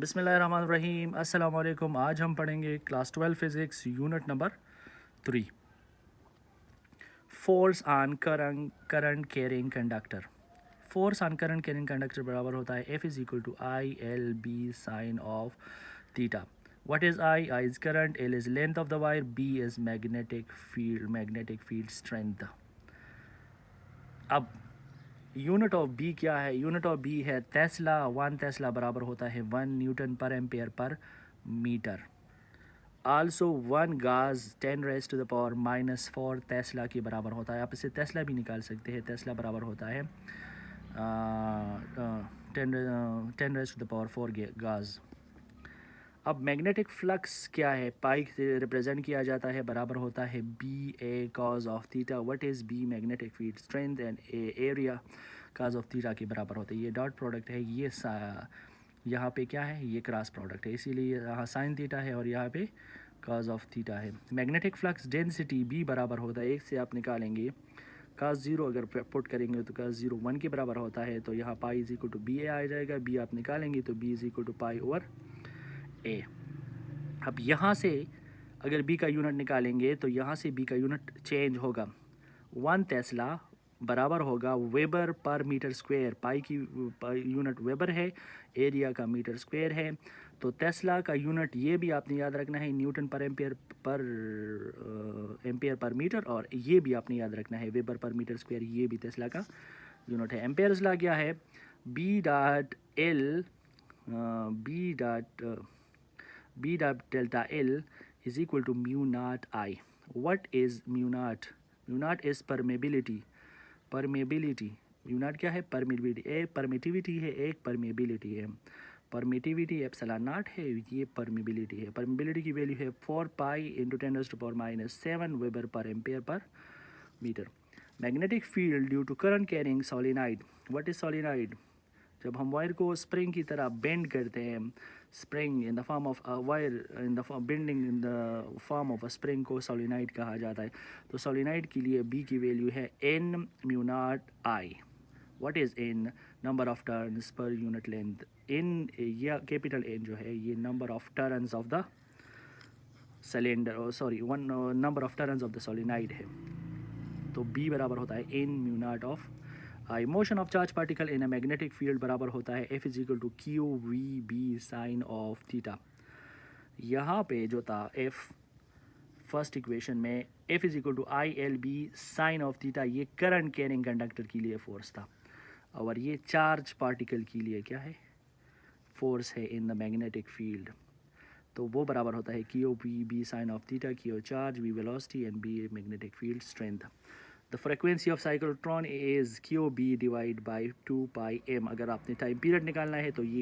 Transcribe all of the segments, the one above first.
बिस्मिल्लाहिर्रहमानिर्रहीम। अस्सलाम वालेकुम। आज हम पढ़ेंगे class 12 physics unit number 3, force on current carrying conductor. Force on current carrying conductor बराबर होता है F is equal to I L B sine of theta. What is I? I is current, L is length of the wire, B is magnetic field strength. अब unit of B क्या है? Unit of B है tesla. 1 tesla बराबर होता है 1 Newton पर ampere per metre. Also 1 गाज 10⁻⁻⁴ Tesla के बराबर होता है। आप इसे टेस्ला भी निकाल सकते हैं। टेस्ला बराबर होता है 10⁻⁴ गाज। अब मैग्नेटिक फ्लक्स क्या है? पाई से रिप्रेजेंट किया जाता है, बराबर होता है B A cos of theta. What is B? Magnetic field strength. And A area cos of theta के बराबर होता है। ये डॉट प्रोडक्ट है, ये यहाँ पे क्या है? ये क्रॉस प्रोडक्ट है, इसीलिए यहाँ साइन थीटा है और यहाँ पे कॉज ऑफ थीटा है। मैग्नेटिक फ्लक्स डेंसिटी बी बराबर होता है, एक से आप निकालेंगे cos 0, अगर पुट करेंगे तो cos 0 1 के बराबर होता है, तो यहाँ pi is equal to B A आ जाएगा। बी आप निकालेंगे तो B is equal to pi over A. अब यहाँ से अगर बी का यूनिट निकालेंगे तो यहाँ से बी का यूनिट चेंज होगा। 1 टेस्ला बराबर होगा वेबर पर मीटर स्क्वायर। पाई की यूनिट वेबर है, एरिया का मीटर स्क्वायर है। तो टेस्ला का यूनिट ये भी आपने याद रखना है, न्यूटन पर एम्पेयर पर मीटर, और ये भी आपने याद रखना है वेबर पर मीटर स्क्वायर, ये भी टेस्ला का यूनिट है। एम्पेयर्स लॉ क्या है? B dot L B dot delta L is equal to mu naught I. What is mu naught? Mu naught is permeability. Mu naught क्या है? परमिटिविटी। एक परमिटिविटी है, एक परमेबिलिटी है। परमिटिविटी एप्सिलॉन नॉट है, ये परमिबिलिटी है। परमिबिलिटी की वैल्यू है 4 pi into 10⁻⁷ weber per ampere per metre. Magnetic field due to current carrying solenoid. What is solenoid? जब हम वायर को स्प्रिंग की तरह बेंड करते हैं, spring in the form of wire in the bending in the form of a spring को solenoid कहा जाता है। तो सोलिनॉइड के लिए बी की वैल्यू है N mu naught I. What is N? Number of turns पर यूनिट लेंथ। इन या कैपिटल एन जो है ये number of turns of the cylinder, sorry one number of turns of the solenoid है। तो बी बराबर होता है N mu naught of I. Motion of charge particle in a magnetic field बराबर होता है F is equal to Q V B sine of theta. यहाँ पे जो था एफ फर्स्ट इक्वेशन में, F is equal to I L B sine of theta, ये current carrying conductor के लिए फोर्स था, और ये चार्ज पार्टिकल के लिए क्या है? फोर्स है इन द मैग्नेटिक फील्ड। तो वो बराबर होता है Q V B sine of theta, Q charge, V velocity and B magnetic field strength. The frequency of cyclotron is Q B divide by 2 pi M. अगर आपने time period निकालना है तो ये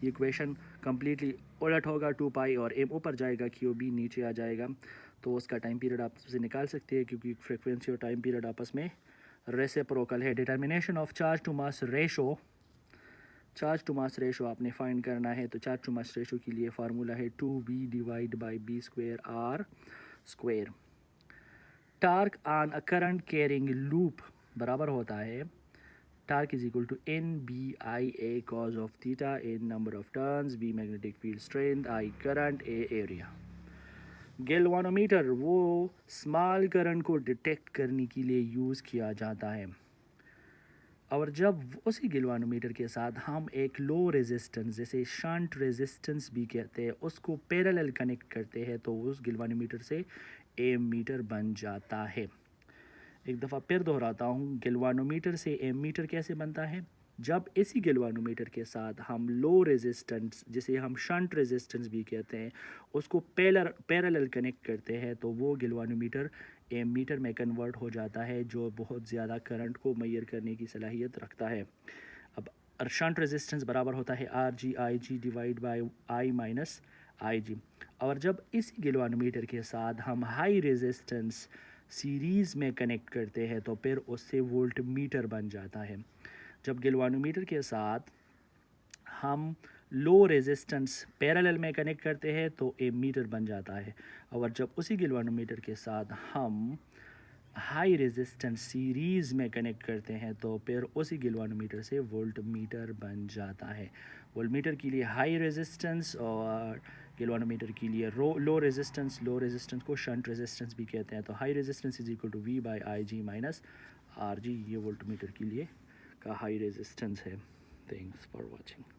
इक्वेशन कम्प्लीटली उलट होगा, 2 पाई और एम ऊपर जाएगा, क्यू बी नीचे आ जाएगा। तो उसका टाइम पीरियड आप उसे निकाल सकते हैं, क्योंकि फ्रिक्वेंसी और टाइम पीरियड आपस में रेसिप्रोकल है। Determination of charge to mass ratio. Charge to mass ratio आपने फाइंड करना है, तो चार्ज टू मास रेशो के लिए फार्मूला है 2b divide by B square R square. Torque on a current carrying loop बराबर होता है torque is equal to N B I A cos of theta, N number of turns, B magnetic field strength, I current, A area. Galvanometer वो small current को detect करने के लिए use किया जाता है, और जब उसी गैल्वानोमीटर के साथ हम एक लो रेजिस्टेंस, जैसे शंट रेजिस्टेंस भी कहते हैं, उसको पैरेलल कनेक्ट करते हैं, तो उस गैल्वानोमीटर से एम मीटर बन जाता है। एक दफ़ा फिर दोहराता हूँ, गैल्वानोमीटर से एम मीटर कैसे बनता है? जब इसी गैल्वानोमीटर के साथ हम लो रेजिस्टेंस, जिसे हम शंट रेजिस्टेंस भी कहते हैं, उसको पैरेलल कनेक्ट करते हैं, तो वो गैल्वानोमीटर एम मीटर में कन्वर्ट हो जाता है, जो बहुत ज़्यादा करंट को मेजर करने की सलाहियत रखता है। अब शंट रेजिस्टेंस बराबर होता है R G I G divide by I minus I G. और जब इसी गैल्वानोमीटर के साथ हम हाई रेजिस्टेंस सीरीज़ में कनेक्ट करते हैं, तो फिर उससे वोल्ट मीटर बन जाता है। जब गैल्वानोमीटर के साथ हम लो रेजिस्टेंस पैरेलल में कनेक्ट करते हैं, तो एम मीटर बन जाता है, और जब उसी गैल्वानोमीटर के साथ हम हाई रेजिस्टेंस सीरीज़ में कनेक्ट करते हैं, तो फिर उसी गैल्वानोमीटर से वोल्ट मीटर बन जाता है। वोल्टमीटर के लिए हाई रेजिस्टेंस और गैल्वानोमीटर के लिए लो रेजिस्टेंस को शंट रेजिस्टेंस भी कहते हैं। तो high resistance is equal to V by I G minus R G, ये वोल्टमीटर के लिए का हाई रेजिस्टेंस है। Thanks for watching.